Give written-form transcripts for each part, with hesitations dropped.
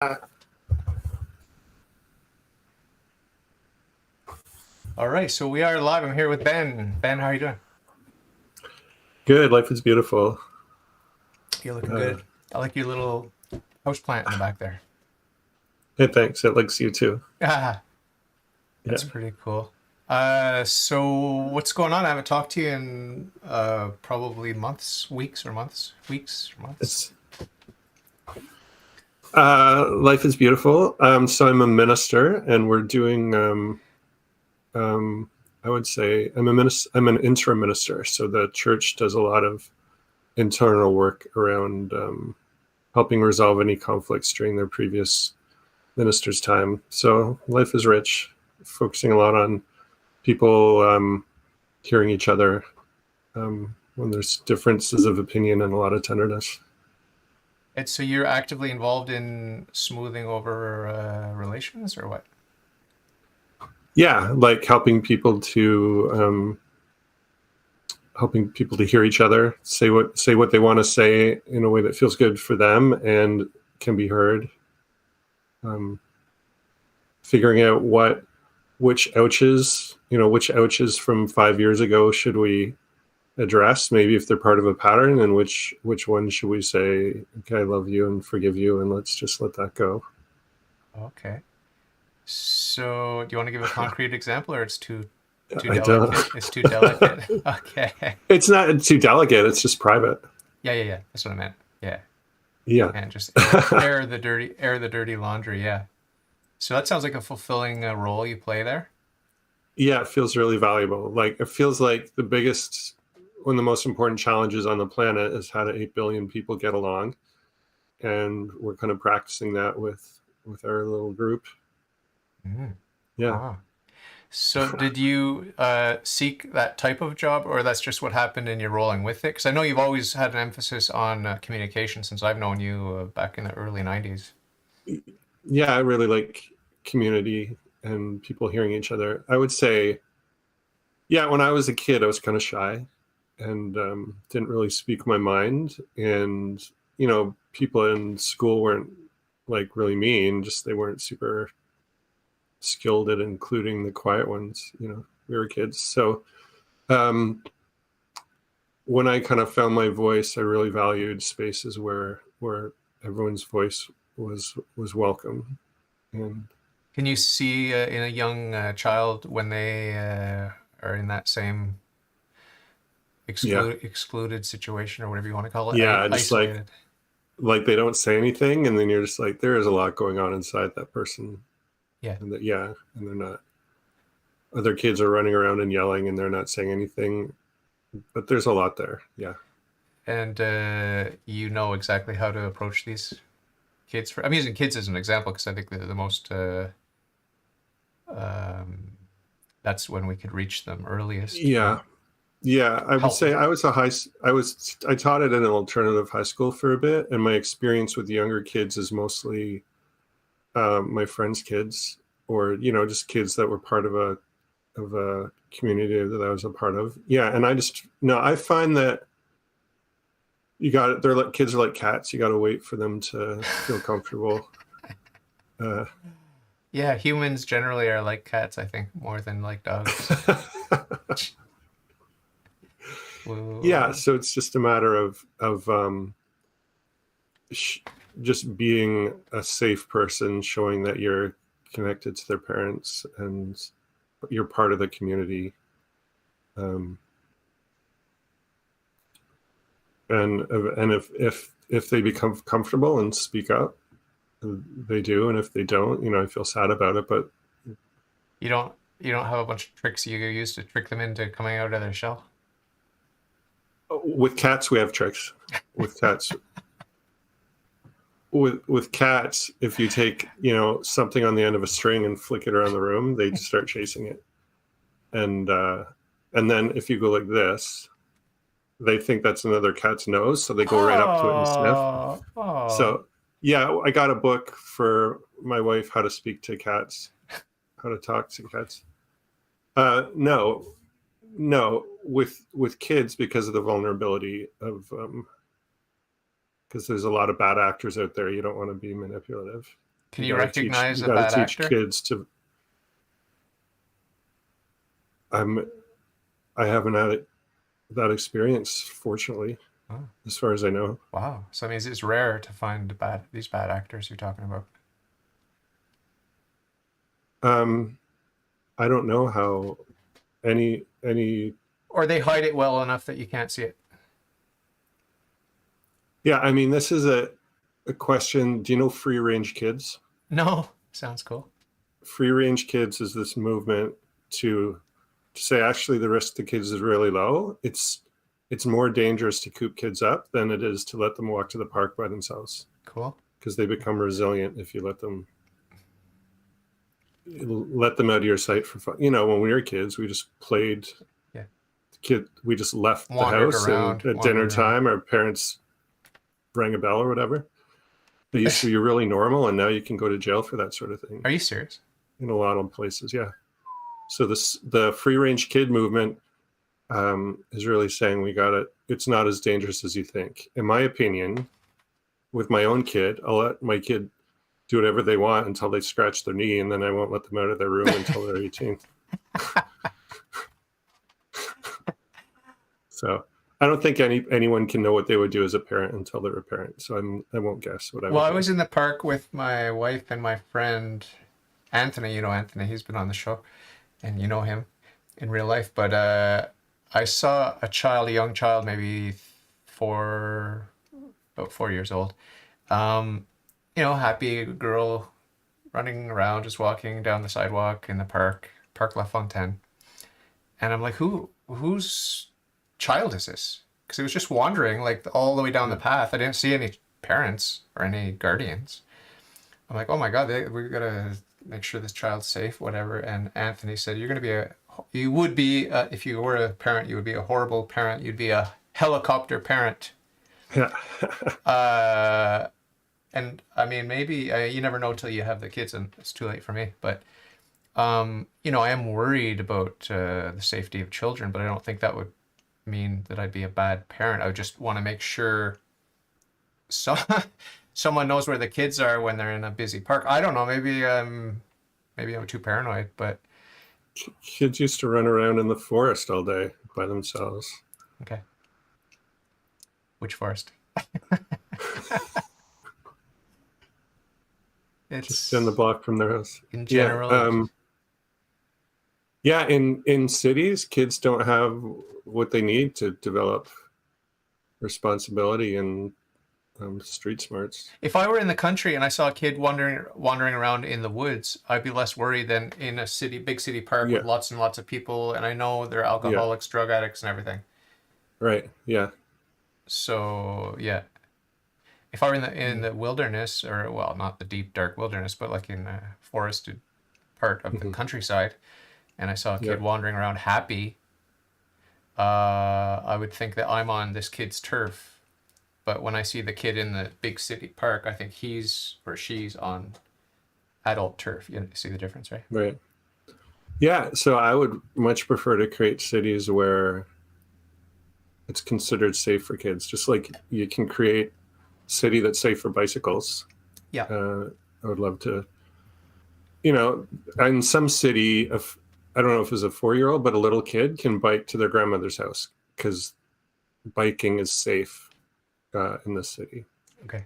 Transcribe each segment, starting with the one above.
All right, so we are live. I'm here with Ben. Ben, how are you doing? Good. Life is beautiful. You're looking Uh, good. I like your little house plant in the back there. hey, thanks. It likes you too. Ah, that's Yeah. pretty cool. So what's going on? I haven't talked to you in probably months, weeks or months, weeks or months. It's life is beautiful. So I'm a minister, and we're doing. I would say I'm a minister. I'm an interim minister. So the church does a lot of internal work around helping resolve any conflicts during their previous minister's time. So life is rich, focusing a lot on people hearing each other when there's differences of opinion and a lot of tenderness. And so you're actively involved in smoothing over relations or what? Yeah, like helping people to hear each other, say what they want to say in a way that feels good for them and can be heard. Um, Figuring out which ouches from 5 years ago should we address, maybe if they're part of a pattern, and which one should we say, okay, I love you and forgive you, and let's just let that go. Okay. So do you want to give a concrete example or it's too I don't. delicate? It's too delicate. Okay. It's not too delicate. It's just private. Yeah. That's what I meant. Yeah. Yeah. And just air the dirty laundry. Yeah. So that sounds like a fulfilling role you play there. Yeah, it feels really valuable. Like it feels like one of the most important challenges on the planet is how do 8 billion people get along, and we're kind of practicing that with our little group. Mm. Yeah. Wow. So did you seek that type of job, or that's just what happened and you're rolling with it? Because I know you've always had an emphasis on communication since I've known you back in the early 90s. Yeah, I really like community and people hearing each other. I would say, yeah, when I was a kid, I was kind of shy and didn't really speak my mind. And, people in school weren't like really mean, just they weren't super skilled at including the quiet ones. We were kids. So um, when I kind of found my voice, I really valued spaces where everyone's voice was welcome. And Can you see in a young child when they are in that same yeah, excluded situation or whatever you want to call it, yeah, just isolated? like they don't say anything, and then you're just like, there is a lot going on inside that person, Yeah. and and they're not. Other kids are running around and yelling, and they're not saying anything, but there's a lot there. Yeah. And you know exactly how to approach these kids. I'm using kids as an example because I think they're the most um, that's when we could reach them earliest Yeah. and Yeah, I would help say them. I taught at an alternative high school for a bit, and my experience with the younger kids is mostly my friends' kids, or just kids that were part of a community that I was a part of. Yeah, and I just no, I find that they're like kids are like cats. You got to wait for them to feel comfortable. Uh, Yeah, humans generally are like cats, I think, more than like dogs. yeah, Ooh. so it's just a matter of sh- just being a safe person, showing that you're connected to their parents and you're part of the community. Um, and if they become comfortable and speak up, they do, and if they don't, I feel sad about it. But You don't have a bunch of tricks you use to trick them into coming out of their shell? with cats, we have tricks. With cats, with cats, if you take something on the end of a string and flick it around the room, they just start chasing it, and then if you go like this, they think that's another cat's nose, so they go right up to it and sniff. Oh. So yeah, I got a book for my wife, how to speak to cats, how to talk to cats. No, no, with kids, because of the vulnerability of because there's a lot of bad actors out there. You don't want to be manipulative. Can you recognize you a got to bad teach actor? kids to. I haven't had that experience, fortunately, Oh, as far as I know. wow. So that means it's rare to find these bad actors you're talking about. Um, I don't know how any. Or they hide it well enough that you can't see it. Yeah, I mean, this is a question. Do you know free range kids? No, sounds cool. Free range kids is this movement to say actually the risk to kids is really low. It's more dangerous to coop kids up than it is to let them walk to the park by themselves Cool. because they become resilient if you let them out of your sight for fun. You know, when we were kids, we just played. Yeah. We just left the house, and at dinner Wandered around. time, our parents rang a bell or whatever. It used to be really normal, and now you can go to jail for that sort of thing Are you serious? in a lot of places. Yeah. So the free range kid movement is really saying we got it. It's not as dangerous as you think. In my opinion, with my own kid, I'll let my kid do whatever they want until they scratch their knee, and then I won't let them out of their room until they're 18. So I don't think anyone can know what they would do as a parent until they're a parent. So I won't guess what I would Well, I do. was in the park with my wife and my friend Anthony. You know Anthony, he's been on the show, and you know him in real life. But I saw a young child, maybe about 4 years old. Happy girl running around, just walking down the sidewalk in the Parc La Fontaine. And I'm like, whose child is this? Because it was just wandering like all the way down the path. I didn't see any parents or any guardians. I'm like, oh my God, we gotta make sure this child's safe, whatever. And Anthony said, you would be, if you were a parent, you would be a horrible parent. You'd be a helicopter parent. Yeah. And I mean, maybe you never know till you have the kids, and it's too late for me. But I am worried about the safety of children, but I don't think that would mean that I'd be a bad parent. I would just want to make sure someone knows where the kids are when they're in a busy park. I don't know. Maybe I'm too paranoid, but Kids used to run around in the forest all day by themselves. okay. Which forest? It's just down the block from their house. In general. Yeah, in cities, kids don't have what they need to develop responsibility and street smarts. If I were in the country and I saw a kid wandering around in the woods, I'd be less worried than in a big city park with lots and lots of people, and I know they're alcoholics, drug addicts, and everything. Right. Yeah. So yeah, if I were in the wilderness, or well, not the deep dark wilderness, but like in a forested part of the countryside, and I saw a kid wandering around happy, I would think that I'm on this kid's turf. But when I see the kid in the big city park, I think he's or she's on adult turf. You see the difference, right? Right. Yeah. So I would much prefer to create cities where it's considered safe for kids, just like you can create a city that's safe for bicycles. Yeah. I would love to, in some city, I don't know if it was a 4-year-old, but a little kid can bike to their grandmother's house because biking is safe in the city. Okay.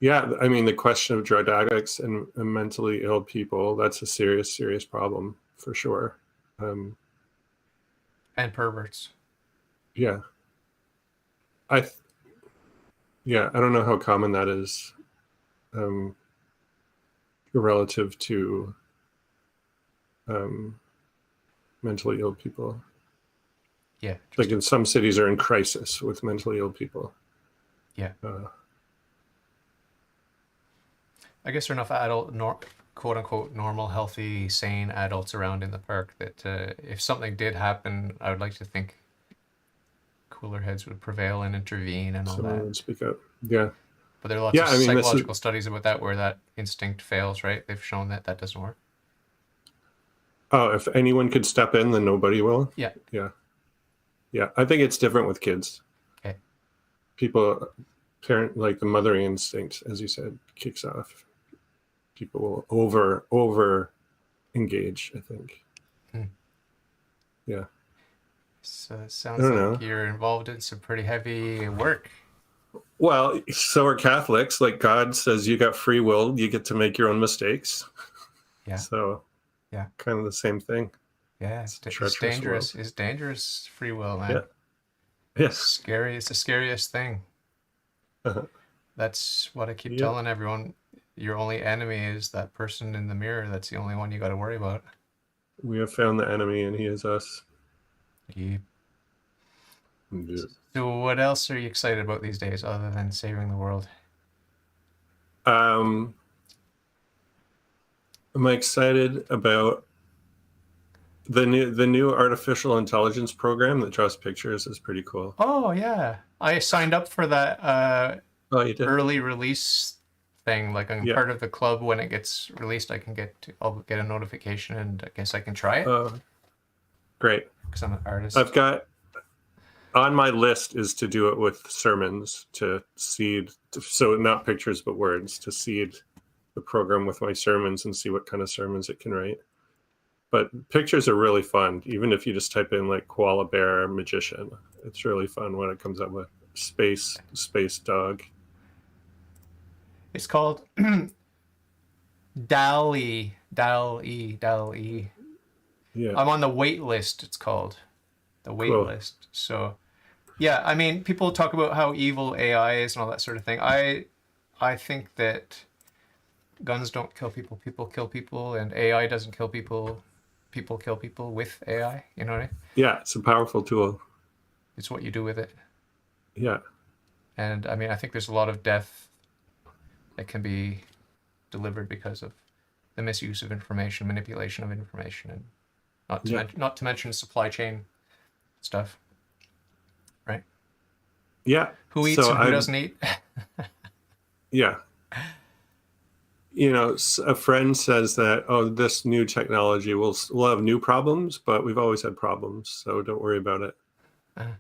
Yeah, I mean, the question of drug addicts and mentally ill people, that's a serious, serious problem for sure. And perverts. Yeah. I don't know how common that is relative to mentally ill people. Yeah. Like in some cities are in crisis with mentally ill people. Yeah. I guess there are enough quote unquote normal, healthy, sane adults around in the park that if something did happen, I would like to think cooler heads would prevail and intervene and all Someone that. would speak up. Yeah. But there are lots of psychological studies about that where that instinct fails, right? They've shown that doesn't work. Oh, if anyone could step in, then nobody will? Yeah. Yeah. Yeah. I think it's different with kids. Okay. People, parent, like the mothering instinct, as you said, kicks off. People will over engage, I think. Hmm. Yeah. So it I sounds don't like know. you're involved in some pretty heavy work. Well, so are Catholics. Like God says, you got free will. You get to make your own mistakes. Yeah, So yeah, kind of the same thing. yeah. It's a It's treacherous dangerous. world. It's dangerous free will, Yeah. man. Yeah. Scary. It's the scariest thing. Uh-huh. That's what I keep Yeah. telling everyone. Your only enemy is that person in the mirror. That's the only one you got to worry about. We have found the enemy, and he is us. You... Yeah. So, what else are you excited about these days other than saving the world? Am I excited about the new artificial intelligence program that draws pictures? Is pretty cool. Oh, yeah. I signed up for that Oh, you did? early release thing. Like, I'm Yeah. part of the club. When it gets released, I'll get a notification, and I guess I can try it Great. because I'm an artist. I've got on my list is to do it with sermons, to seed, so not pictures but words, to seed the program with my sermons and see what kind of sermons it can write. But pictures are really fun, even if you just type in like koala bear magician. It's really fun when it comes up with space dog. It's called DALL-E. DALL-E. DALL-E. Yeah, I'm on the wait list, it's called. The wait cool. list. So, yeah, I mean, people talk about how evil AI is and all that sort of thing. I think that guns don't kill people, people kill people, and AI doesn't kill people. People kill people with AI, you know what I mean? Yeah, it's a powerful tool. It's what you do with it. Yeah, And I mean, I think there's a lot of death that can be delivered because of the misuse of information, manipulation of information, and not to mention supply chain stuff, right? yeah. Who eats So and who doesn't eat? yeah. A friend says that, oh, this new technology will have new problems, but we've always had problems, so don't worry about it.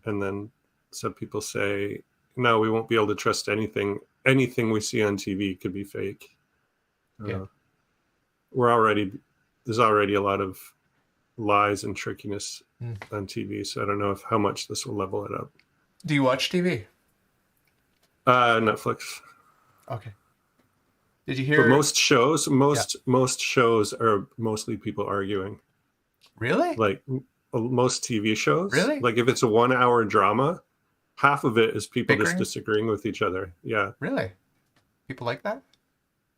And then some people say, no, we won't be able to trust anything. Anything we see on TV could be fake. Yeah. There's already a lot of lies and trickiness on TV, so I don't know how much this will level it up. Do you watch TV? Netflix. Okay. Did you hear? But most shows are mostly people arguing. Really? Like most TV shows. Really? Like if it's a 1 hour drama, half of it is people Bickering? just disagreeing with each other. Yeah. Really? People like that?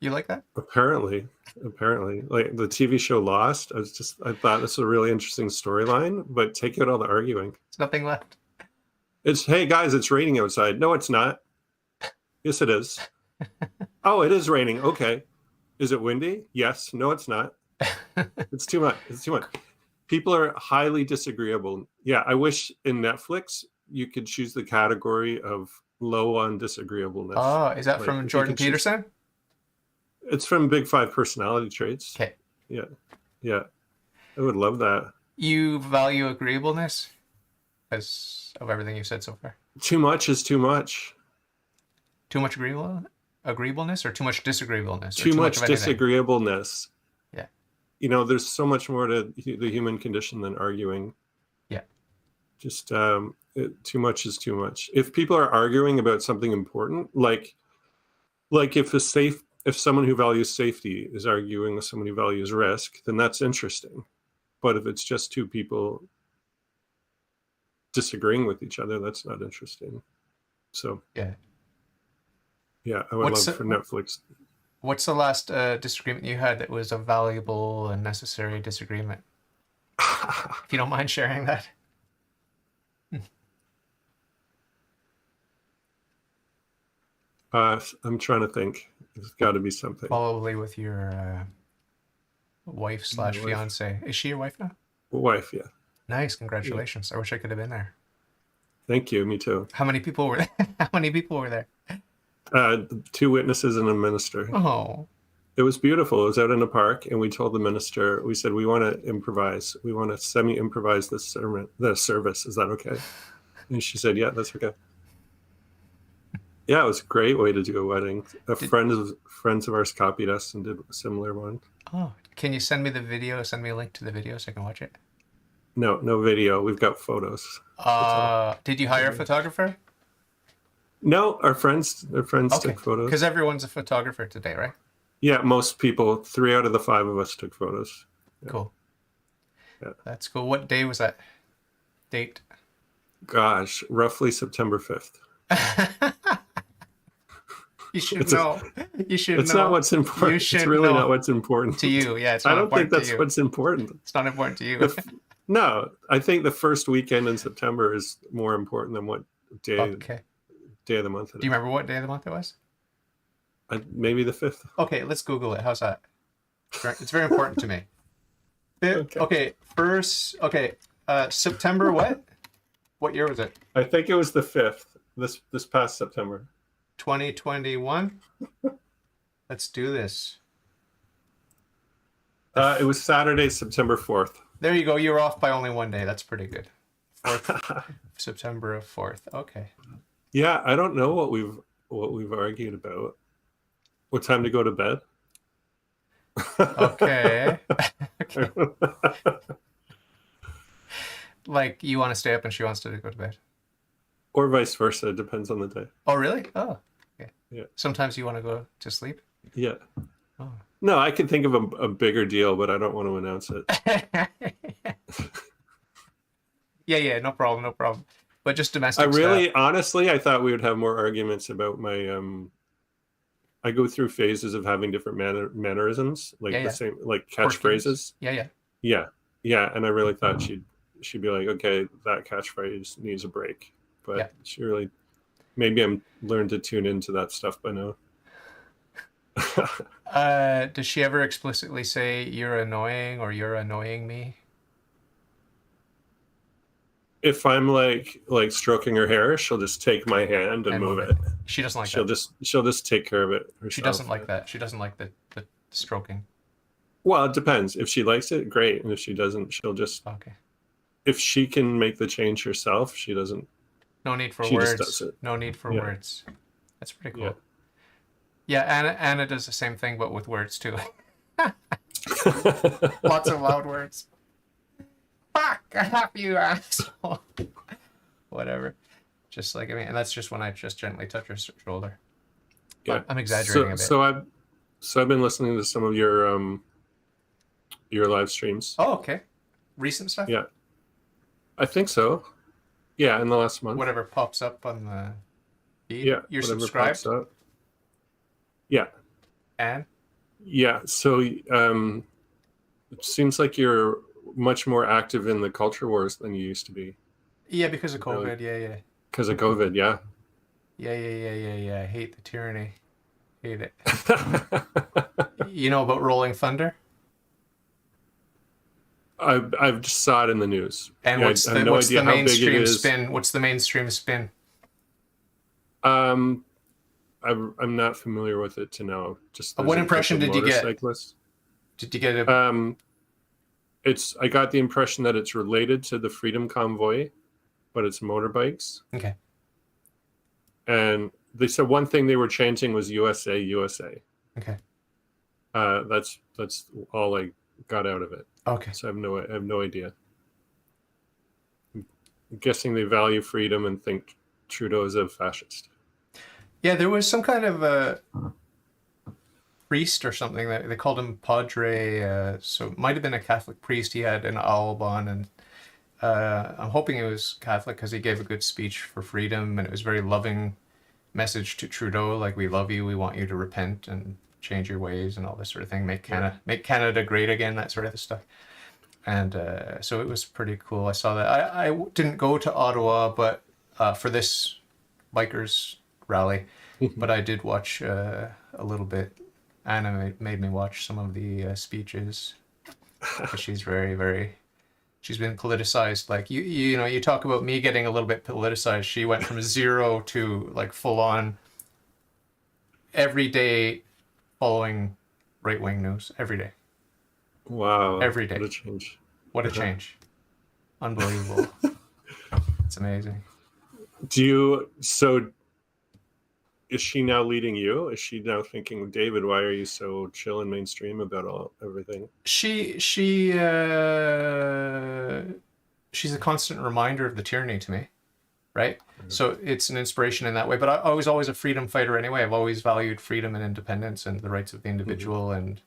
You like that? Apparently. Like the TV show Lost, I thought this was a really interesting storyline, but take out all the arguing. There's nothing left. It's, hey guys, it's raining outside. No, it's not. Yes, it is. Oh, it is raining. Okay. Is it windy? Yes. No, it's not. It's too much. People are highly disagreeable. Yeah, I wish in Netflix you could choose the category of low on disagreeableness. Oh, is that Like, from Jordan Peterson? It's from Big Five Personality Traits. Okay. Yeah. I would love that. You value agreeableness as of everything you've said so far? Too much is too much. Too much agreeableness or too much disagreeableness? Too much disagreeableness. Yeah. There's so much more to the human condition than arguing. Yeah. Just too much is too much. If people are arguing about something important, like if someone who values safety is arguing with someone who values risk, then that's interesting. But if it's just two people disagreeing with each other, that's not interesting. So yeah, I would love for Netflix. What's the last disagreement you had that was a valuable and necessary disagreement? If you don't mind sharing that. I'm trying to think. There's got to be something. Probably with your wife / fiance. Is she your wife now? Wife, yeah. Nice, congratulations. Yeah. I wish I could have been there. Thank you, me too. How many people were there? How many people were there? 2 witnesses and a minister. Oh. It was beautiful. It was out in a park, and we told the minister, we said, we want to improvise. We want to semi-improvise the service. Is that okay? And she said, yeah, that's okay. Yeah, it was a great way to do a wedding. Did, Friends of ours copied us and did a similar one. oh, can you send me the video? Send me a link to the video so I can watch it. No, no video. We've got photos. That's all. Did you hire a photographer? No, our friends Okay, took photos. because everyone's a photographer today, right? Yeah, most people, 3 out of the 5 of us took photos. Yeah. Cool. Yeah. That's cool. What day was that? Date? Gosh, roughly September 5th. You should know. You should It's know. not what's important. You It's should really know. not what's important. To you. Yeah, it's I not don't think important to that's you. what's important. It's not important to you. No, I think the first weekend in September is more important than what day Okay. day of the month it Do you is. remember what day of the month it was? Maybe the 5th. Okay, let's Google it. How's that? It's very important to me. Okay. Okay, first. Okay, September what? What year was it? I think it was the 5th. This past September. 2021. Let's do this. It was Saturday, September 4th. There you go. You're off by only one day. That's pretty good. 4th, September 4th. Okay. Yeah, I don't know what we've argued about. What time to go to bed? Okay. Okay. Like you want to stay up and she wants to go to bed. Or vice versa. It depends on the day. Oh, really? Oh, okay. Yeah. Sometimes you want to go to sleep. Yeah. Oh. No, I can think of a bigger deal, but I don't want to announce it. Yeah, no problem, no problem. But just I domestic really, stuff. honestly, I thought we would have more arguments about my. I go through phases of having different mannerisms, like Yeah. same, like Quirkiness. catchphrases. Yeah. Yeah, and I really thought she'd be like, okay, that catchphrase needs a break, but Yeah. she really, maybe I'm learned to tune into that stuff by now. Does she ever explicitly say you're annoying or you're annoying me? If I'm like stroking her hair, she'll just take my hand and move it. She doesn't like She'll that. just take care of it herself. She doesn't like that. She doesn't like the stroking. Well, it depends. If she likes it, great, and if she doesn't, she'll just. Okay. If she can make the change herself, she doesn't. No need for She just words. does it. No need for Yeah. words. That's pretty cool. Yeah. Yeah, Anna does the same thing, but with words too. Lots of loud words. Fuck off, you asshole. Whatever. Just like, and that's just when I just gently touch her shoulder. Yeah, I'm exaggerating a bit. So I've been listening to some of your live streams. Oh, okay. Recent stuff? Yeah, I think so. Yeah, in the last month. Whatever pops up on the feed. Yeah, You're whatever subscribed? pops up. Yeah. And? Yeah. So it seems like you're much more active in the culture wars than you used to be. Yeah, because of Really? COVID. Yeah. Because of COVID, yeah. Yeah. I hate the tyranny. Hate it. You know about Rolling Thunder? I've just saw it in the news. And Yeah, what's I have the no idea how big it mainstream is. spin? What's the mainstream spin? I'm not familiar with it to know. Just What there's a impression couple did you get? motorcyclists. Did you get a... I got the impression that it's related to the Freedom Convoy, but it's motorbikes. Okay. And they said one thing they were chanting was USA, USA. Okay. That's all I got out of it. Okay. So I have no idea. I'm guessing they value freedom and think Trudeau is a fascist. Yeah, there was some kind of a priest or something that they called him Padre. So it might have been a Catholic priest. He had an owl on, and I'm hoping it was Catholic because he gave a good speech for freedom, and it was a very loving message to Trudeau, like, we love you, we want you to repent and change your ways and all this sort of thing, make Canada great again, that sort of stuff. And so it was pretty cool. I saw that. I didn't go to Ottawa, but for this bikers rally, but I did watch a little bit. Anna made me watch some of the speeches. She's she's been politicized. Like you know, you talk about me getting a little bit politicized. She went from 0 to like full on every day following right-wing news every day. Wow. Every day. What a change. What a change. Unbelievable. It's amazing. is she now leading you? Is she now thinking, David, why are you so chill and mainstream about everything? She's a constant reminder of the tyranny to me, right? So it's an inspiration in that way. But I was always a freedom fighter anyway. I've always valued freedom and independence and the rights of the individual. And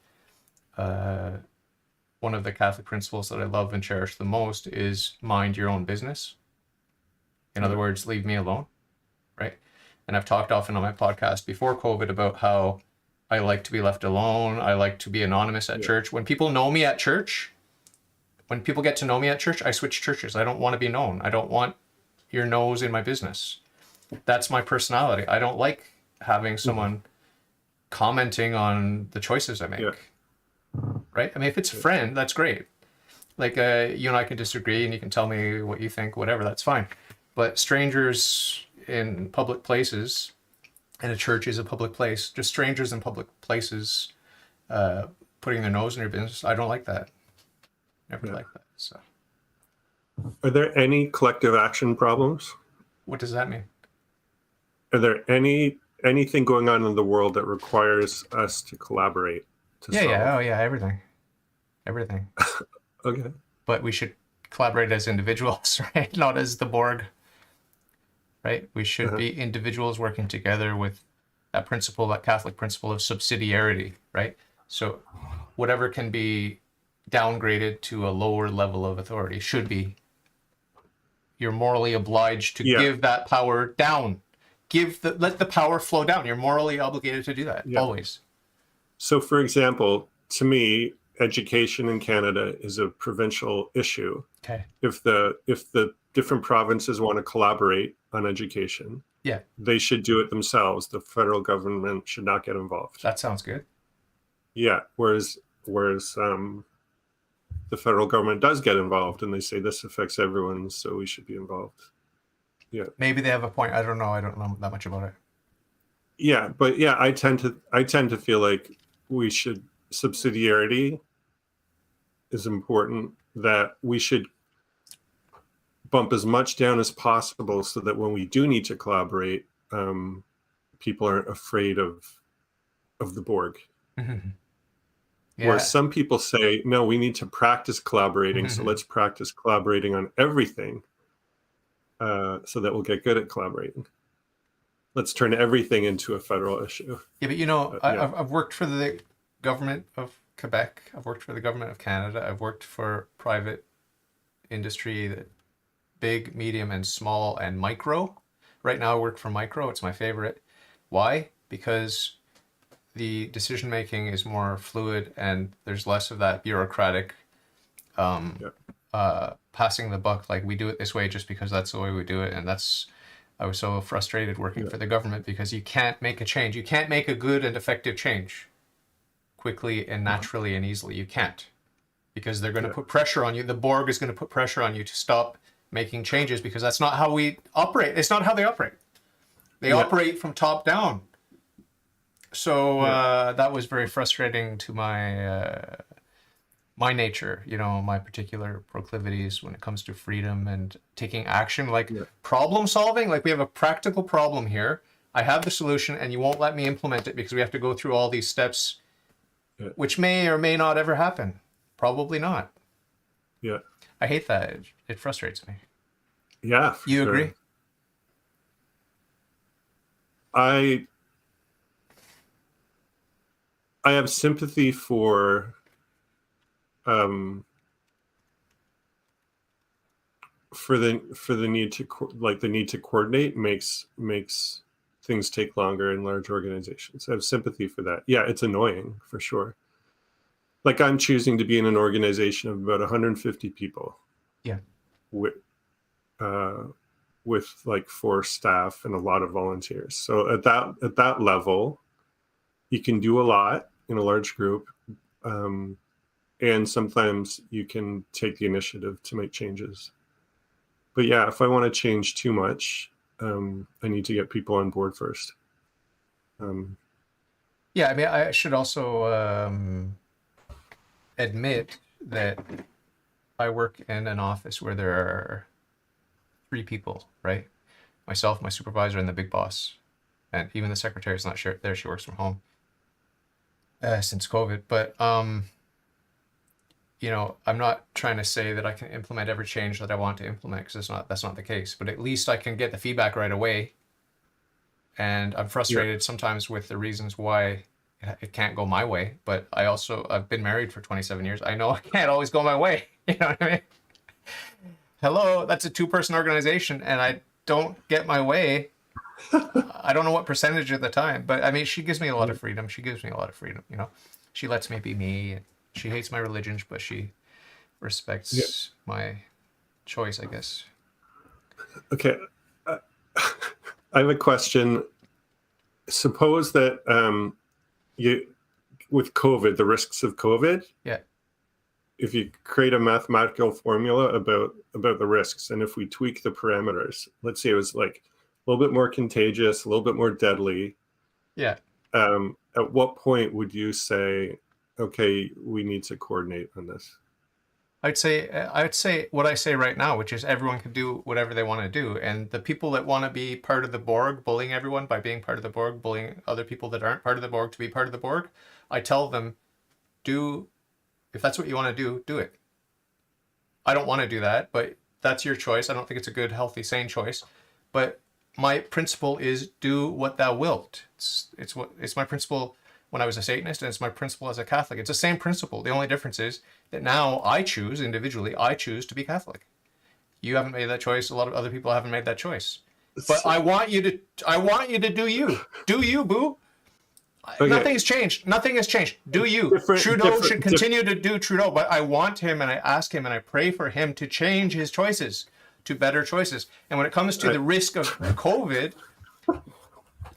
one of the Catholic principles that I love and cherish the most is mind your own business. In other words, leave me alone, right? And I've talked often on my podcast before COVID about how I like to be left alone. I like to be anonymous at church. When people know me at church, when people get to know me at church, I switch churches. I don't want to be known. I don't want your nose in my business. That's my personality. I don't like having someone commenting on the choices I make. Yeah. Right? I mean, if it's a friend, that's great. Like you and I can disagree and you can tell me what you think, whatever, that's fine. But strangers in public places, and a church is a public place, just strangers in public places putting their nose in your business, I don't like that. Never like that. So, are there any collective action problems? what does that mean? Are there anything going on in the world that requires us to collaborate to solve? Oh yeah, everything. Okay. But we should collaborate as individuals, right? Not as the Borg, right? We should be individuals working together with that principle, that Catholic principle of subsidiarity, right? So whatever can be downgraded to a lower level of authority should be. You're morally obliged to give that power down. Let the power flow down. You're morally obligated to do that, always. So, for example, to me, education in Canada is a provincial issue. Okay. If the different provinces want to collaborate on education, they should do it themselves. The federal government should not get involved. That sounds good. Yeah. Whereas the federal government does get involved, and they say this affects everyone, so we should be involved. Yeah. Maybe they have a point. I don't know. I don't know that much about it. Yeah, but yeah, I tend to feel like we should subsidiarity is important, that we should bump as much down as possible so that when we do need to collaborate, people aren't afraid of the Borg. Mm-hmm. Where some people say, no, we need to practice collaborating, so let's practice collaborating on everything so that we'll get good at collaborating. Let's turn everything into a federal issue. Yeah, but I've worked for the government of Quebec. I've worked for the government of Canada. I've worked for private industry, that big, medium, and small, and micro. Right now I work for micro. It's my favorite. Why? Because the decision making is more fluid and there's less of that bureaucratic passing the buck, like we do it this way just because that's the way we do it. And I was so frustrated working for the government because you can't make a change. You can't make a good and effective change quickly and naturally and easily. You can't, because they're going to put pressure on you. The Borg is going to put pressure on you to stop making changes, because that's not how we operate. It's not how they operate. They operate from top down. So that was very frustrating to my nature, my particular proclivities when it comes to freedom and taking action, like problem solving. Like, we have a practical problem here. I have the solution and you won't let me implement it because we have to go through all these steps, which may or may not ever happen. Probably not. Yeah. I hate that. It frustrates me. Yeah. You agree? I have sympathy for the need to coordinate makes things take longer in large organizations. I have sympathy for that. Yeah, it's annoying for sure. Like, I'm choosing to be in an organization of about 150 people. Yeah. With like 4 staff and a lot of volunteers. So at that level, you can do a lot in a large group, and sometimes you can take the initiative to make changes. But yeah, if I want to change too much, I need to get people on board first. Yeah, I mean, I should also admit that I work in an office where there are 3 people, right? Myself, my supervisor, and the big boss. and even the secretary's not sure there. She works from home since COVID. But you know, I'm not trying to say that I can implement every change that I want to implement, because that's not the case. But at least I can get the feedback right away. And I'm frustrated sometimes with the reasons why it can't go my way. But I've been married for 27 years. I know I can't always go my way. You know what I mean? Hello, that's a 2-person organization, and I don't get my way. I don't know what percentage of the time, but I mean, she gives me a lot of freedom. You know, she lets me be me. She hates my religion, but she respects my choice, I guess. Okay. I have a question. Suppose that with COVID, the risks of COVID. Yeah. If you create a mathematical formula about the risks, and if we tweak the parameters, let's say it was like a little bit more contagious, a little bit more deadly. Yeah. At what point would you say, okay, we need to coordinate on this? I'd say what I say right now, which is everyone can do whatever they want to do. And the people that want to be part of the Borg, bullying everyone by being part of the Borg, bullying other people that aren't part of the Borg to be part of the Borg, I tell them, if that's what you want to do, do it. I don't want to do that, but that's your choice. I don't think it's a good, healthy, sane choice. But my principle is do what thou wilt. It's my principle when I was a Satanist, and it's my principle as a Catholic. It's the same principle. The only difference is that now I choose to be Catholic. You haven't made that choice. A lot of other people haven't made that choice. But I want you to do you. Do you, boo. Okay. Nothing has changed. Do you. Trudeau should continue to do Trudeau, but I want him, and I ask him, and I pray for him to change his choices to better choices. And when it comes to the risk of COVID,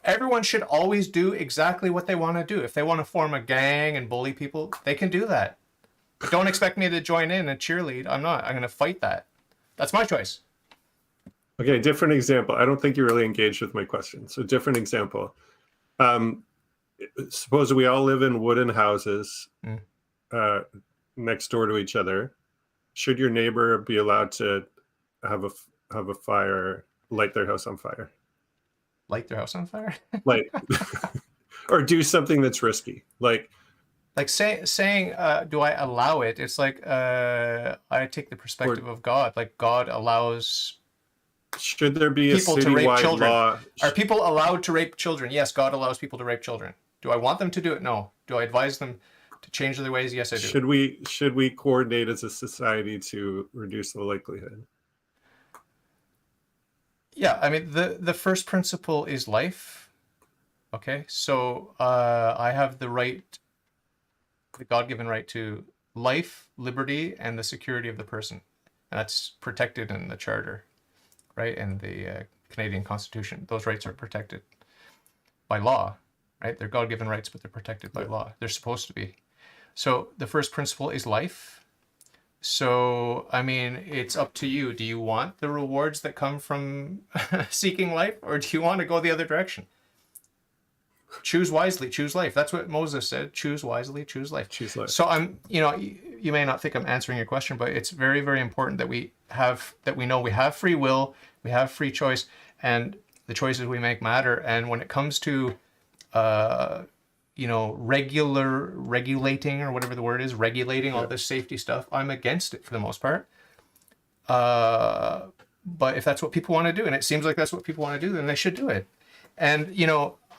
everyone should always do exactly what they want to do. If they want to form a gang and bully people, they can do that. Don't expect me to join in and cheerlead. I'm not. I'm going to fight that. That's my choice. Okay, different example. I don't think you really engaged with my question. So different example. Suppose we all live in wooden houses next door to each other. Should your neighbor be allowed to have a fire, light their house on fire? Light their house on fire? Like, or do something that's risky. Like saying, do I allow it? It's like I take the perspective of God. Like God allows. Should there be people a to rape citywide children? law? Are people allowed to rape children? Yes, God allows people to rape children. Do I want them to do it? No. Do I advise them to change their ways? Yes, I do. Should we coordinate as a society to reduce the likelihood? Yeah, I mean the first principle is life. Okay, so I have the God-given right to life, liberty, and the security of the person, and that's protected in the Charter, right? And the Canadian Constitution. Those rights are protected by law, right? They're God-given rights, but they're protected by law. They're supposed to be. So the first principle is life. So, I mean, it's up to you. Do you want the rewards that come from seeking life, or do you want to go the other direction? Choose wisely, choose life. That's what Moses said. Choose wisely, choose life. Choose life. So you may not think I'm answering your question, but it's very, very important that we know we have free will, we have free choice, and the choices we make matter. And when it comes to regulating, or whatever the word is, regulating all this safety stuff, I'm against it for the most part. But if that's what people want to do, and it seems like that's what people want to do, then they should do it. And,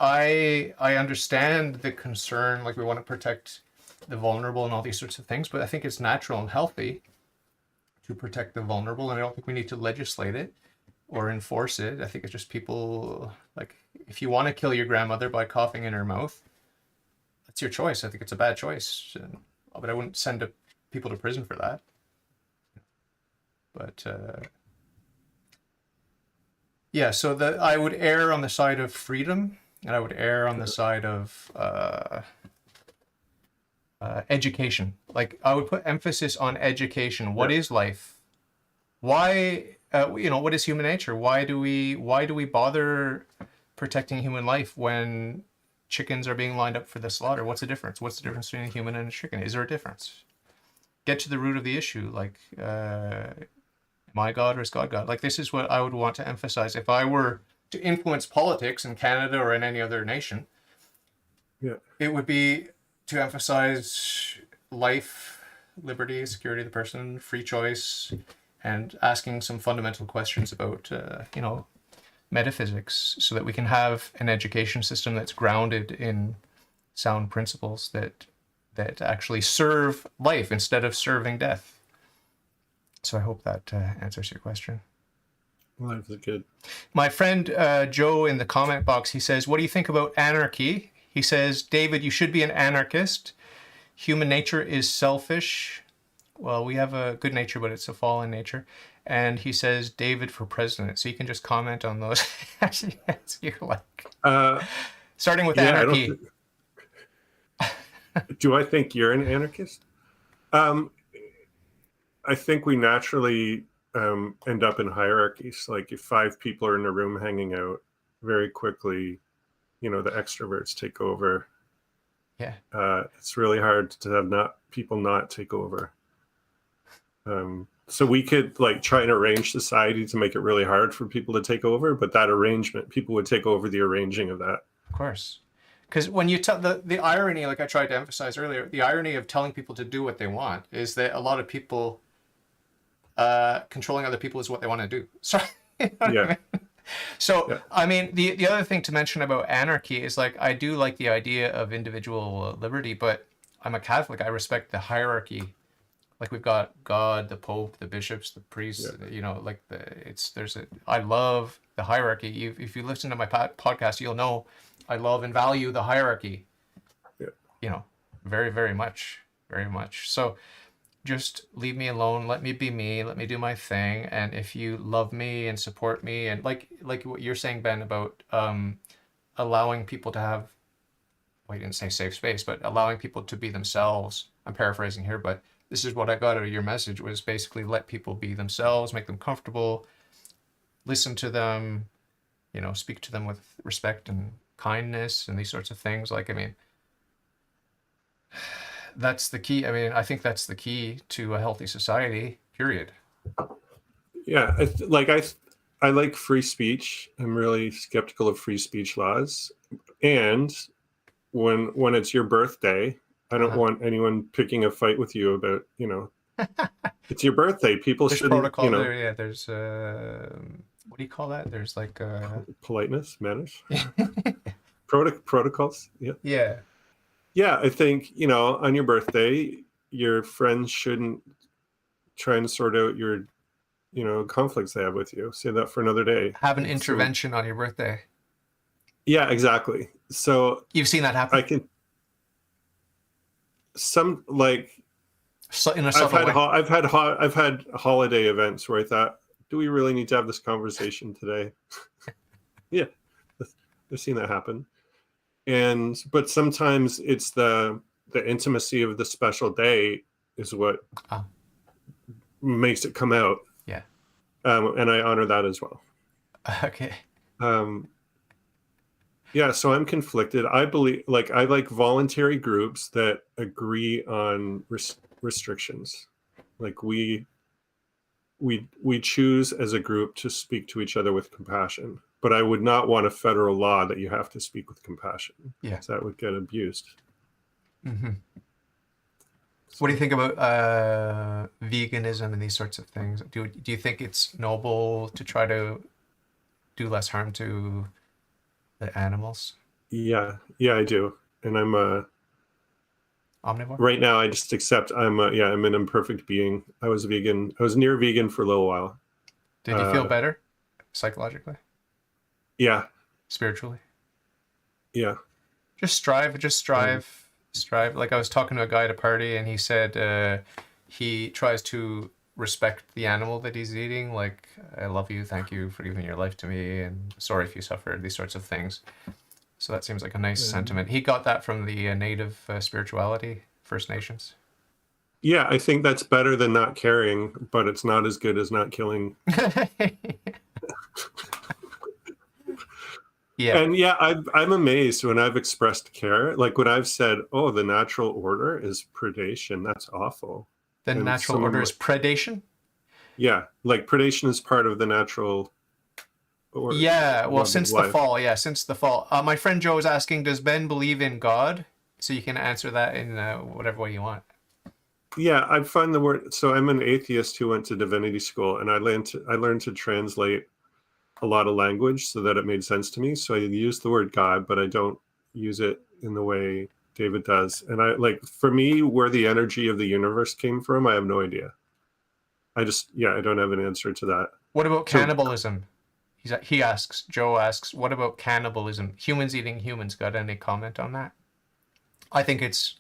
I understand the concern, like we want to protect the vulnerable and all these sorts of things, but I think it's natural and healthy to protect the vulnerable, and I don't think we need to legislate it or enforce it. I think it's just people, like, if you want to kill your grandmother by coughing in her mouth, that's your choice. I think it's a bad choice, but I wouldn't send people to prison for that. But yeah, so I would err on the side of freedom, and I would err on the side of education. Like, I would put emphasis on education. What is life? Why? What is human nature? Why do we bother protecting human life when chickens are being lined up for the slaughter? What's the difference? What's the difference between a human and a chicken? Is there a difference? Get to the root of the issue. Like, am I God or is God God? Like, this is what I would want to emphasize. If I were to influence politics in Canada or in any other nation, it would be to emphasize life, liberty, security of the person, free choice, and asking some fundamental questions about, metaphysics, so that we can have an education system that's grounded in sound principles that actually serve life instead of serving death. So I hope that answers your question. Life is good. My friend Joe in the comment box, he says, what do you think about anarchy? He says, David, you should be an anarchist. Human nature is selfish. Well, we have a good nature, but it's a fallen nature. And he says, David for president. So you can just comment on those as you like. Starting with anarchy. Do I think you're an anarchist? I think we naturally end up in hierarchies. Like if 5 people are in a room hanging out, very quickly, the extroverts take over. Yeah. It's really hard to have people not take over. So we could try and arrange society to make it really hard for people to take over, but that arrangement, people would take over the arranging of that. Of course. Because when you tell the irony, like I tried to emphasize earlier, the irony of telling people to do what they want is that a lot of people controlling other people is what they want to do. So, Yeah. I mean? So, yeah. I mean, the other thing to mention about anarchy is I do like the idea of individual liberty, but I'm a Catholic. I respect the hierarchy. Like we've got God, the Pope, the bishops, the priests. Yeah. I love the hierarchy. If you listen to my podcast, you'll know I love and value the hierarchy. Yeah. Very, very much, very much. So just leave me alone. Let me be me. Let me do my thing. And if you love me and support me, and like what you're saying, Ben, about allowing people to have, well, you didn't say safe space, but allowing people to be themselves. I'm paraphrasing here, but this is what I got out of your message, was basically let people be themselves, make them comfortable, listen to them, speak to them with respect and kindness and these sorts of things. That's the key. I think that's the key to a healthy society, period. Yeah. I like free speech. I'm really skeptical of free speech laws. And when it's your birthday, I don't want anyone picking a fight with you about, it's your birthday. People there's shouldn't, protocol there, yeah. There's, what do you call that? There's politeness, manners, protocols. Yeah. Yeah. Yeah. I think, on your birthday, your friends shouldn't try and sort out your, conflicts they have with you. Say that for another day. Have an intervention on your birthday. Yeah, exactly. So you've seen that happen? I can. In a subtle way. I've had holiday events where I thought, do we really need to have this conversation today? Yeah, I've seen that happen. But sometimes it's the intimacy of the special day is what makes it come out. Yeah. And I honor that as well. Okay. Yeah, so I'm conflicted. I believe, I like voluntary groups that agree on restrictions. We choose as a group to speak to each other with compassion. But I would not want a federal law that you have to speak with compassion. Yeah. So that would get abused. Mm-hmm. What do you think about veganism and these sorts of things? Do you think it's noble to try to do less harm to the animals? Yeah, I do. And I'm omnivore. Right now, I just accept I'm an imperfect being. I was vegan. I was near vegan for a little while. Did you feel better psychologically? Yeah. Spiritually? Yeah. Just strive. Like I was talking to a guy at a party, and he said he tries to respect the animal that he's eating. Like, I love you, thank you for giving your life to me, and sorry if you suffered, these sorts of things. So that seems like a nice sentiment. He got that from the native spirituality, First Nations. Yeah, I think that's better than not caring, but it's not as good as not killing. Yeah. And yeah, I'm amazed when I've expressed care. Like when I've said, oh, the natural order is predation. That's awful. The natural order is predation? Yeah, like predation is part of the natural or Yeah, well, love of since the life. fall, since the fall. My friend Joe is asking, does Ben believe in God? So you can answer that in whatever way you want. Yeah, I find the word. So I'm an atheist who went to divinity school, and I learned to translate a lot of language so that it made sense to me. So I use the word God, but I don't use it in the way David does. And I like, for me, where the energy of the universe came from, I have no idea. I don't have an answer to that. What about So, cannibalism? Joe asks, what about cannibalism? Humans eating humans. Got any comment on that? I think it's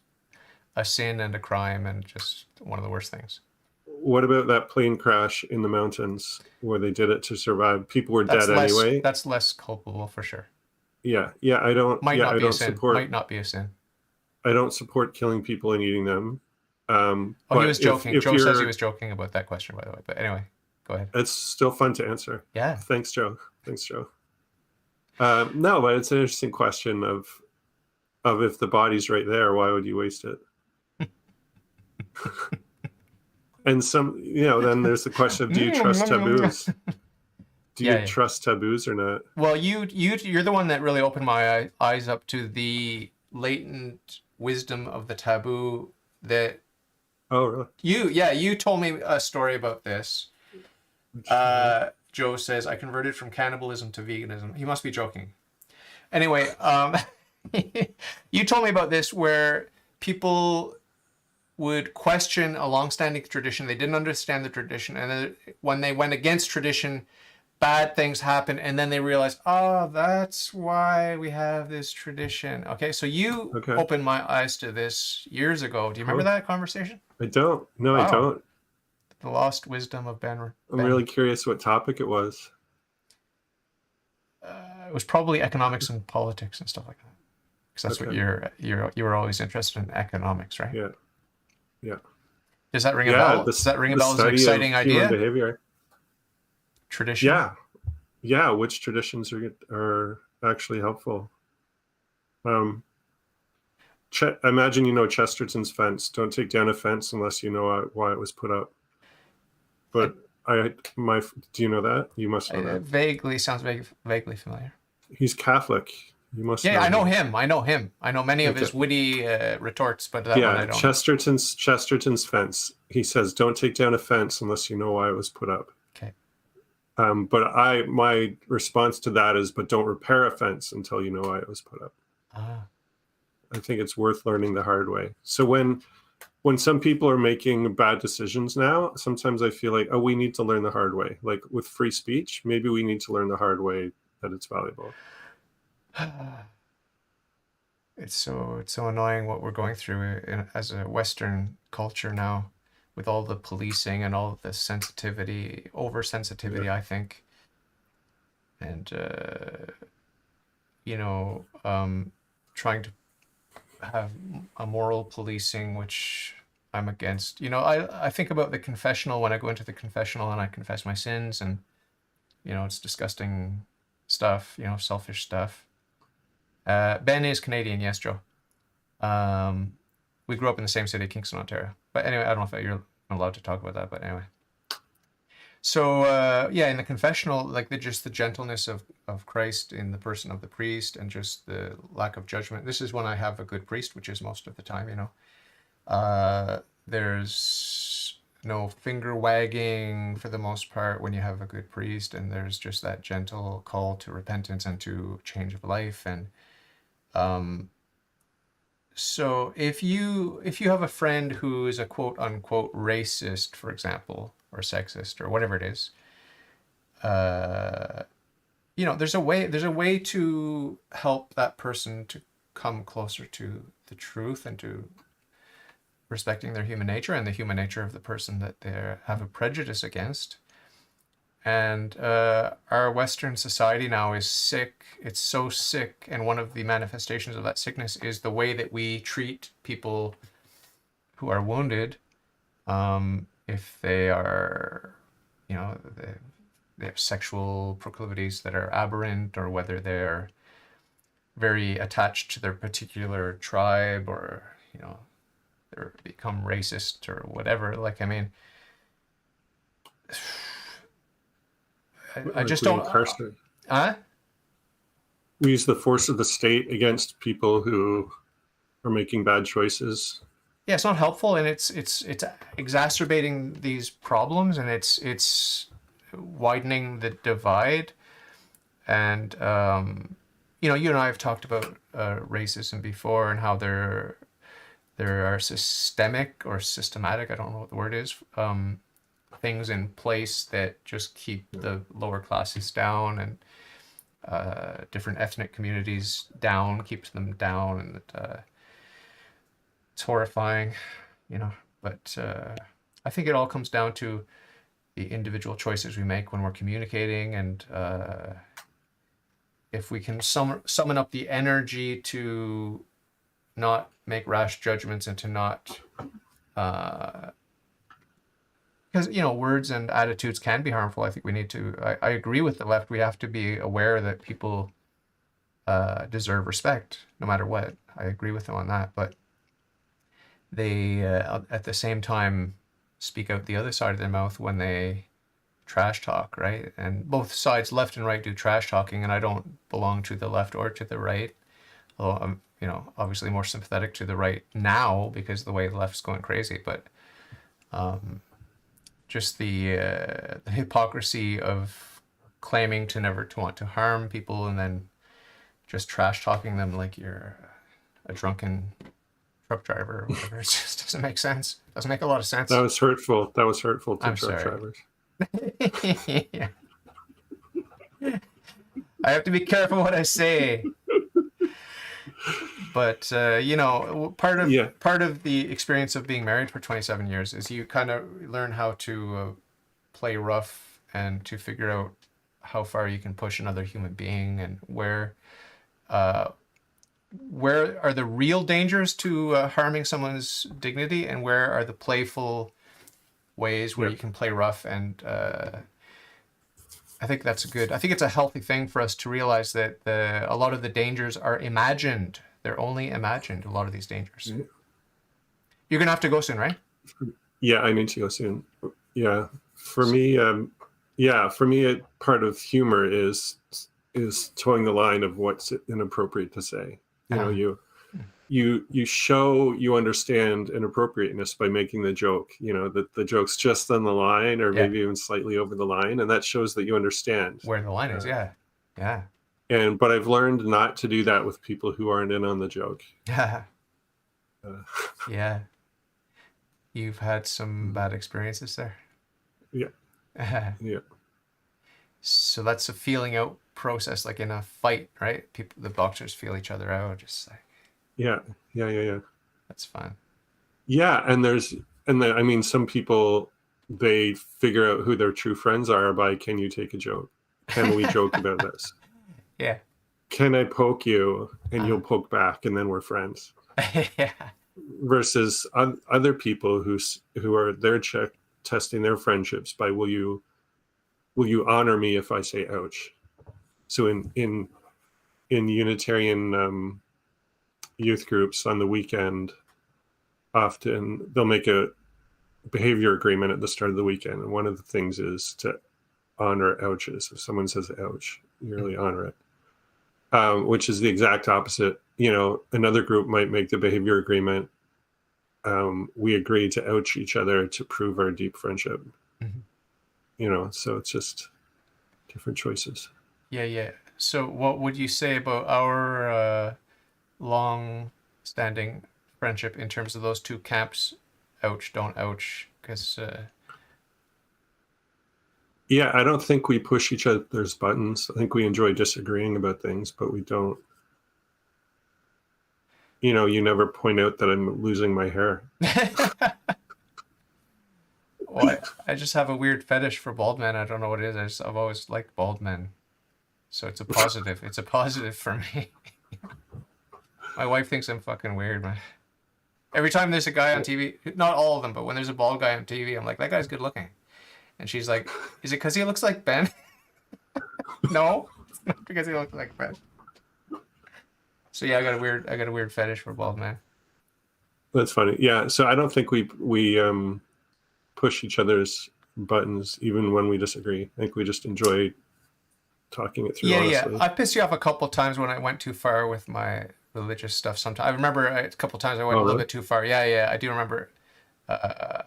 a sin and a crime and just one of the worst things. what about that plane crash in the mountains where they did it to survive? People were dead anyway. That's less culpable for sure. Yeah, Might I not be a don't sin. support. Might not be a sin. I don't support killing people and eating them. Oh, he was But joking. if Joe says he you're, was joking about that question, by the way. But anyway, go ahead. it's still fun to answer. Yeah. Thanks, Joe. Thanks, Joe. No, but it's an interesting question of if the body's right there, why would you waste it? And then there's the question of, do you trust taboos? Do you Yeah, yeah. trust taboos or not? Well, you're the one that really opened my eyes up to the latent wisdom of the taboo that Oh, really? you told me a story about this. Joe says, I converted from cannibalism to veganism. He must be joking. Anyway, you told me about this where people would question a long-standing tradition. They didn't understand the tradition. And then when they went against tradition, bad things happen. And then they realized, oh, that's why we have this tradition. Okay, so you Okay. opened my eyes to this years ago. Do you remember that conversation? I don't. No, Wow. I don't. The lost wisdom of Ben. I'm really curious what topic it was. It was probably economics and politics and stuff like that, because that's what you were always interested in, economics, right? Yeah. Yeah. Does that ring a bell? Does that ring a bell as an exciting idea? Human behavior. Tradition. Yeah. Yeah. Which traditions are actually helpful? Imagine you know Chesterton's fence. Don't take down a fence unless you know why it was put up. But do you know that? You must know that. Vaguely sounds vaguely familiar. He's Catholic. You must. Yeah, I know him. I know him. I know many of his witty retorts, but that one I don't. Chesterton's fence. He says, "Don't take down a fence unless you know why it was put up." Okay. But my response to that is, but don't repair a fence until you know why it was put up. Ah. I think it's worth learning the hard way. So when some people are making bad decisions now, sometimes I feel like, oh, we need to learn the hard way. Like with free speech, maybe we need to learn the hard way that it's valuable. It's so annoying what we're going through as a Western culture now, with all the policing and all the sensitivity, oversensitivity, I think, and trying to have a moral policing, which I'm against. I think about the confessional when I go into the confessional and I confess my sins, and it's disgusting stuff, selfish stuff. Ben is Canadian, yes, Joe. We grew up in the same city, Kingston, Ontario. But anyway, I don't know if you're allowed to talk about that, but anyway. So in the confessional, like just the gentleness of Christ in the person of the priest, and just the lack of judgment. This is when I have a good priest, which is most of the time, there's no finger wagging for the most part when you have a good priest, and there's just that gentle call to repentance and to change of life. And so if you have a friend who is a quote unquote racist, for example, or sexist, or whatever it is, there's a way to help that person to come closer to the truth and to respecting their human nature and the human nature of the person that they have a prejudice against. And our Western society now is sick. It's so sick. And one of the manifestations of that sickness is the way that we treat people who are wounded. If they are, they have sexual proclivities that are aberrant, or whether they're very attached to their particular tribe, or, they become racist or whatever. Like, I mean, I just don't. Huh? We use the force of the state against people who are making bad choices. Yeah, it's not helpful, and it's exacerbating these problems, and it's widening the divide. And you and I have talked about racism before, and how there are systemic or systematic, I don't know what the word is, things in place that just keep the lower classes down, and different ethnic communities down, keeps them down, and it's horrifying, you know. But I think it all comes down to the individual choices we make when we're communicating, and if we can summon up the energy to not make rash judgments, and to not because words and attitudes can be harmful. I think we need to. I agree with the left. We have to be aware that people deserve respect no matter what. I agree with them on that, but they at the same time speak out the other side of their mouth when they trash talk, right? And both sides, left and right, do trash talking, and I don't belong to the left or to the right. Although I'm, obviously more sympathetic to the right now because of the way the left's going crazy, but just the hypocrisy of claiming to never to want to harm people, and then just trash talking them like you're a drunken truck driver or whatever. It just doesn't make sense. Doesn't make a lot of sense. That was hurtful. That was hurtful to I'm truck sorry. drivers. Yeah. I have to be careful what I say. But part of the experience of being married for 27 years is you kind of learn how to play rough, and to figure out how far you can push another human being, and where are the real dangers to harming someone's dignity, and where are the playful ways where you can play rough. And I think that's good. I think it's a healthy thing for us to realize that a lot of the dangers are imagined. They're only imagined, a lot of these dangers. Yeah. You're going to have to go soon, right? Yeah, I need to go soon. Yeah. For me, part of humor is towing the line of what's inappropriate to say. You show you understand inappropriateness by making the joke, that the joke's just on the line, or maybe even slightly over the line, and that shows that you understand where the line is. Yeah. But I've learned not to do that with people who aren't in on the joke. Yeah. You've had some bad experiences there. Yeah. Yeah. So that's a feeling out process, like in a fight, right? The boxers feel each other out, just like. Yeah. That's fun. Yeah, I mean, some people, they figure out who their true friends are by, can you take a joke? Can we joke about this? Yeah. Can I poke you and you'll poke back, and then we're friends? Yeah. Versus other people who are testing their friendships by, will you honor me if I say ouch? So in Unitarian youth groups on the weekend, often they'll make a behavior agreement at the start of the weekend, and one of the things is to honor ouches. If someone says ouch, you really honor it, which is the exact opposite. Another group might make the behavior agreement, we agree to ouch each other to prove our deep friendship. So it's just different choices. Yeah. So what would you say about our long-standing friendship in terms of those two camps? Ouch, don't ouch, because I don't think we push each other's buttons. I think we enjoy disagreeing about things, but we don't, you never point out that I'm losing my hair. Well, I just have a weird fetish for bald men. I don't know what it is. I've always liked bald men, so it's a positive. It's a positive for me. My wife thinks I'm fucking weird, man. Every time there's a guy on TV, not all of them, but when there's a bald guy on TV, I'm like, that guy's good looking. And she's like, is it because he looks like Ben? No, it's not because he looks like Ben. So yeah, I got a weird fetish for bald men. That's funny. Yeah, so I don't think we push each other's buttons even when we disagree. I think we just enjoy talking it through Yeah, honestly. I pissed you off a couple times when I went too far with my religious stuff. Sometimes I remember a couple times I went Oh, a little really? bit too far. I do remember. Uh,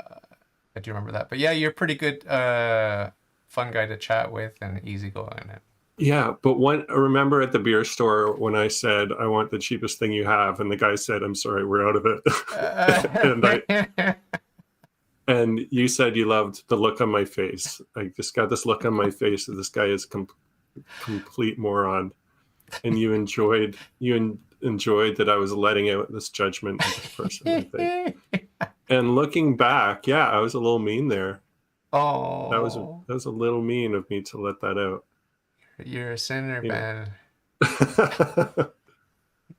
I do remember that. But yeah, you're pretty good, fun guy to chat with and easygoing. Yeah, but I remember at the beer store when I said I want the cheapest thing you have, and the guy said, "I'm sorry, we're out of it." Uh, and you said you loved the look on my face. I just got this look on my face that this guy is complete moron, and you enjoyed that I was letting out this judgment of this person, I think. And looking back, yeah, I was a little mean there. Oh, That was a little mean of me to let that out. you're a sinner, You man. know.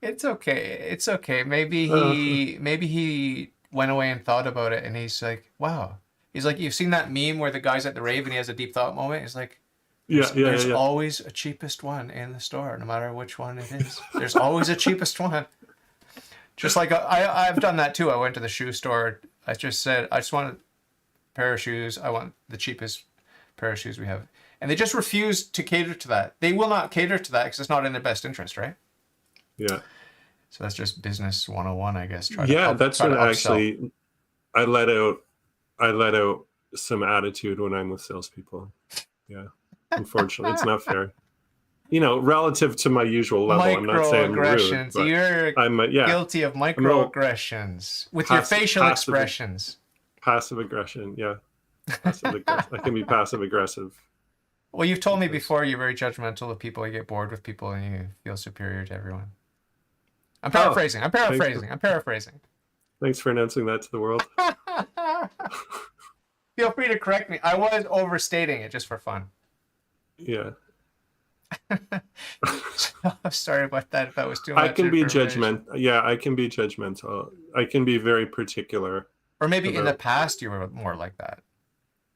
It's okay. It's okay. Maybe uh, he went away and thought about it and he's like, wow. He's like, you've seen that meme where the guy's at the rave and he has a deep thought moment? He's like, yeah, yeah, yeah, there's yeah. always a cheapest one in the store, no matter which one it is. There's always a cheapest one. Just like I've done that too. I went to the shoe store. I just said, I just want a pair of shoes. I want the cheapest pair of shoes we have. And they just refuse to cater to that. They will not cater to that because it's not in their best interest, right? Yeah. So that's just business 101, I guess. Yeah, that's try to when upsell. actually I let out some attitude when I'm with salespeople. Yeah. Unfortunately, it's not fair. Relative to my usual level. I'm not saying I'm rude, Microaggressions. but You're yeah, guilty of I'm a little microaggressions with your facial expressions. passive aggression. Yeah. Passive aggressive. I can be passive aggressive. Well, you've told me Because, before you're very judgmental of people. You get bored with people and you feel superior to everyone. I'm oh, paraphrasing. I'm thanks paraphrasing. I'm paraphrasing. thanks for announcing that to the world. Feel free to correct me. I was overstating it just for fun. Yeah. Sorry about that if that was too I much can be information. Yeah, I can be judgmental. I can be very particular Or maybe in the about. past you were more like that.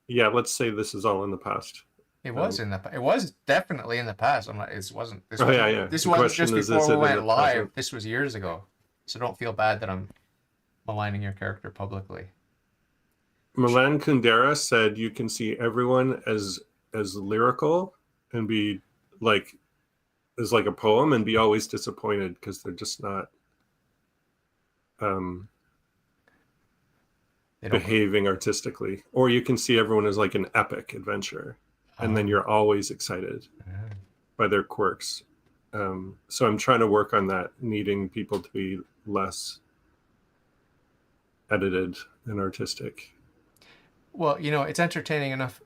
Yeah, let's say this is all in the past. It was Um, in the. It was definitely in the past. I'm not. It wasn't. This oh wasn't. yeah, yeah. This The wasn't question just is before we it in the went live. present? This was years ago. So don't feel bad that I'm maligning your character publicly. Milan Kundera said you can see everyone as lyrical and be like as like a poem and be always disappointed because they're just not um, They don't. behaving artistically. Or you can see everyone as like an epic adventure, and then Um, you're always excited by their quirks. So I'm trying to work on that, needing people to be less edited and artistic. well, it's entertaining enough.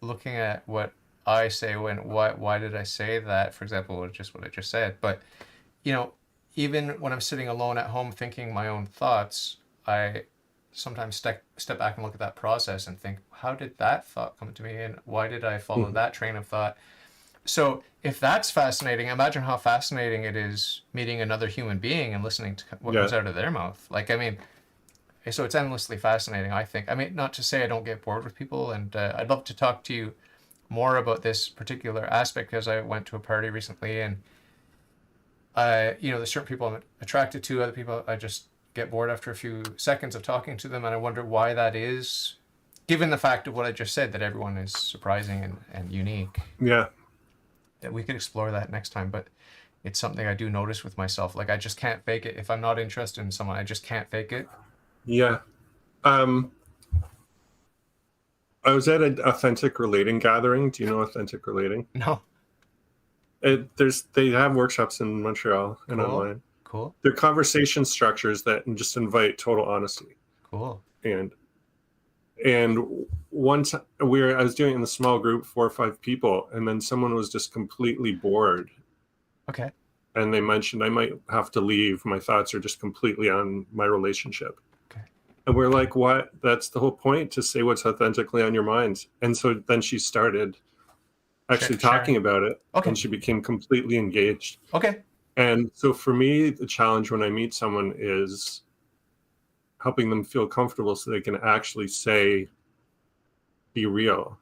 Looking at what I say when why did I say that? For example, just what I just said. But you know, even when I'm sitting alone at home thinking my own thoughts, I sometimes step back and look at that process and think, how did that thought come to me, and why did I follow Mhm. that train of thought? So if that's fascinating, imagine how fascinating it is meeting another human being and listening to what Yeah, comes out of their mouth. Like, I mean, so it's endlessly fascinating, I think. I mean, not to say I don't get bored with people, and I'd love to talk to you more about this particular aspect because I went to a party recently and there's certain people I'm attracted to, other people I just get bored after a few seconds of talking to them, and I wonder why that is, given the fact of what I just said, that everyone is surprising and unique. yeah, That we could explore that next time, but it's something I do notice with myself. Like I just can't fake it. If I'm not interested in someone, I just can't fake it. yeah. Um, I was at an authentic relating gathering. Do you know authentic relating? No. They have workshops in Montreal and Cool. online. Cool. They're conversation structures that just invite total honesty. Cool. And once I was doing it in a small group, 4 or 5 people, and then someone was just completely bored, Okay. and they mentioned I might have to leave. My thoughts are just completely on my relationship. Okay. And we're like, what? That's the whole point, to say what's authentically on your mind. And so then she started actually talking Sharing. about it, Okay. and she became completely engaged. Okay. And so for me, the challenge when I meet someone is helping them feel comfortable so they can actually be real.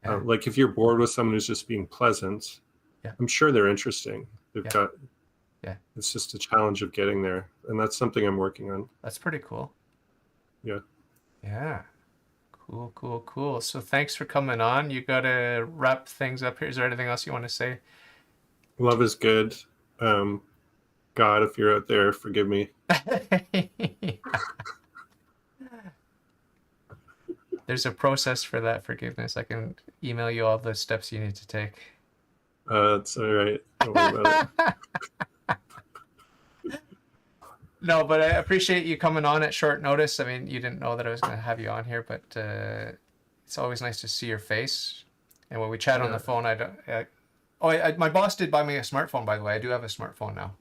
Yeah. Like if you're bored with someone who's just being pleasant, Yeah. I'm sure they're interesting. Yeah. It's just a challenge of getting there. And that's something I'm working on. That's pretty cool. Yeah. Yeah. Cool, cool, cool. So thanks for coming on. You got to wrap things up here. Is there anything else you want to say? Love is good. God, if you're out there, forgive me. There's a process for that forgiveness. I can email you all the steps you need to take. It's all right. Don't worry about it. No, but I appreciate you coming on at short notice. I mean, you didn't know that I was going to have you on here, but it's always nice to see your face. And when we chat on the phone, my boss did buy me a smartphone, by the way. I do have a smartphone now.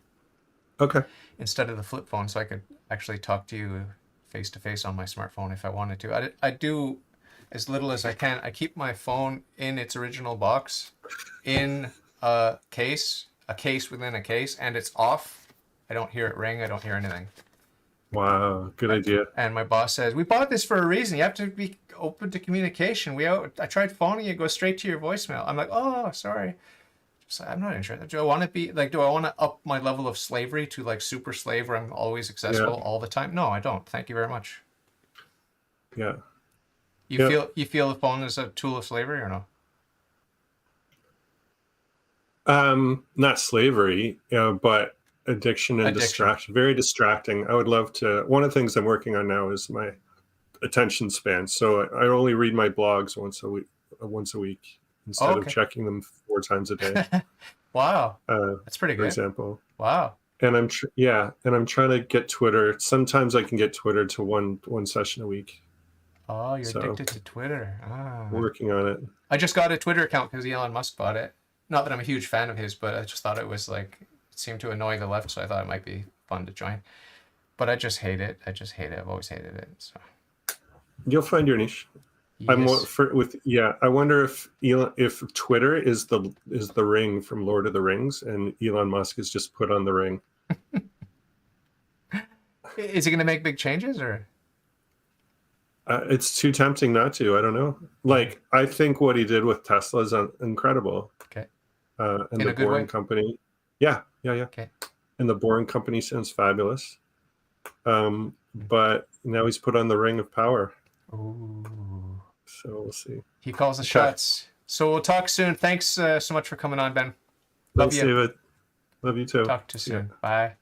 Okay. Instead of the flip phone, so I could actually talk to you face to face on my smartphone if I wanted to. I do as little as I can. I keep my phone in its original box, in a case within a case, and it's off. I don't hear it ring. I don't hear anything. Wow, good idea. And my boss says, "We bought this for a reason. You have to be open to communication. I tried phoning you, it goes straight to your voicemail." I'm like, "Oh, sorry." So I'm not interested. Do I want to be like? Do I want to up my level of slavery to like super slave, where I'm always accessible all the time? No, I don't. Thank you very much. Yeah. You feel the phone is a tool of slavery or no? Not slavery, but addiction and distraction. Very distracting. I would love to. One of the things I'm working on now is my attention span. So I only read my blogs once a week instead of checking them 4 times a day. Wow, that's pretty good. For example. Wow. And I'm trying to get Twitter. Sometimes I can get Twitter to one session a week. Oh, you're addicted to Twitter. Working on it. I just got a Twitter account because Elon Musk bought it. Not that I'm a huge fan of his, but I just thought it was like, it seemed to annoy the left, so I thought it might be fun to join. But I just hate it. I've always hated it. So you'll find your niche. yes. I wonder if Twitter is the ring from Lord of the Rings, and Elon Musk is just put on the ring. Is he going to make big changes or? It's too tempting not to. I don't know. Like, I think what he did with Tesla is incredible. Okay. And in the Boring Company. Yeah. Okay. And the Boring Company sounds fabulous. But now he's put on the ring of power. Ooh. So we'll see. He calls the shots. So we'll talk soon. Thanks so much for coming on, Ben. Love you. David. Love you too. Talk to you soon. Bye.